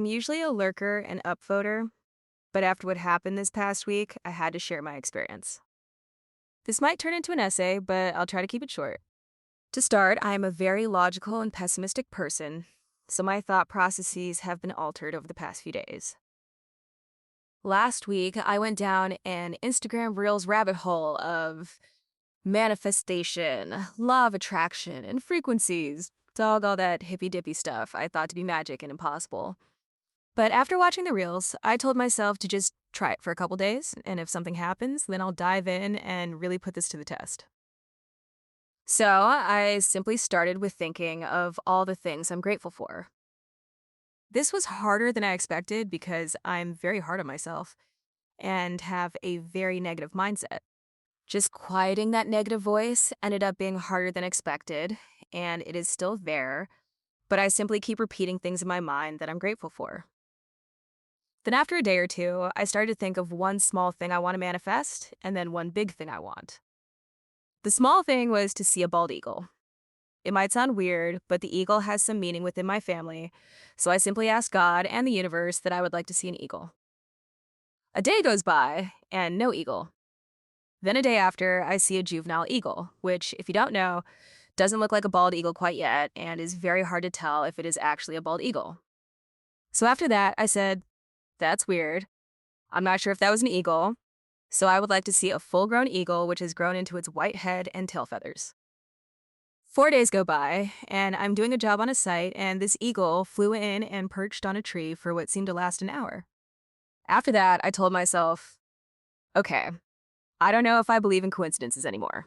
I'm usually a lurker and upvoter, but after what happened this past week, I had to share my experience. This might turn into an essay, but I'll try to keep it short. To start, I am a very logical and pessimistic person, so my thought processes have been altered over the past few days. Last week, I went down an Instagram Reels rabbit hole of manifestation, law of attraction, and frequencies. Dog, all that hippy dippy stuff I thought to be magic and impossible. But after watching the reels, I told myself to just try it for a couple days, and if something happens, then I'll dive in and really put this to the test. So I simply started with thinking of all the things I'm grateful for. This was harder than I expected because I'm very hard on myself and have a very negative mindset. Just quieting that negative voice ended up being harder than expected, and it is still there, but I simply keep repeating things in my mind that I'm grateful for. Then after a day or two, I started to think of one small thing I want to manifest and then one big thing I want. The small thing was to see a bald eagle. It might sound weird, but the eagle has some meaning within my family, so I simply asked God and the universe that I would like to see an eagle. A day goes by and no eagle. Then a day after, I see a juvenile eagle, which, if you don't know, doesn't look like a bald eagle quite yet and is very hard to tell if it is actually a bald eagle. So after that, I said, that's weird. I'm not sure if that was an eagle, so I would like to see a full-grown eagle which has grown into its white head and tail feathers. 4 days go by, and I'm doing a job on a site, and this eagle flew in and perched on a tree for what seemed to last an hour. After that, I told myself, okay, I don't know if I believe in coincidences anymore.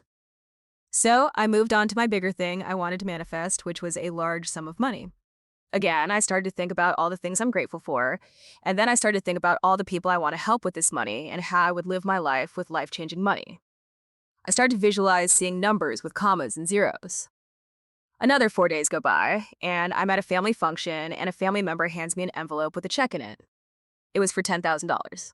So I moved on to my bigger thing I wanted to manifest, which was a large sum of money. Again, I started to think about all the things I'm grateful for, and then I started to think about all the people I want to help with this money and how I would live my life with life-changing money. I started to visualize seeing numbers with commas and zeros. Another 4 days go by, and I'm at a family function, and a family member hands me an envelope with a check in it. It was for $10,000.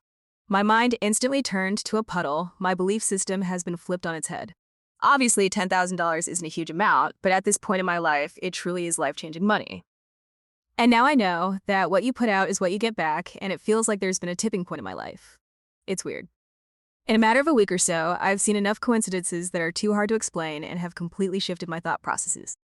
My mind instantly turned to a puddle. My belief system has been flipped on its head. Obviously, $10,000 isn't a huge amount, but at this point in my life, it truly is life-changing money. And now I know that what you put out is what you get back, and it feels like there's been a tipping point in my life. It's weird. In a matter of a week or so, I've seen enough coincidences that are too hard to explain and have completely shifted my thought processes.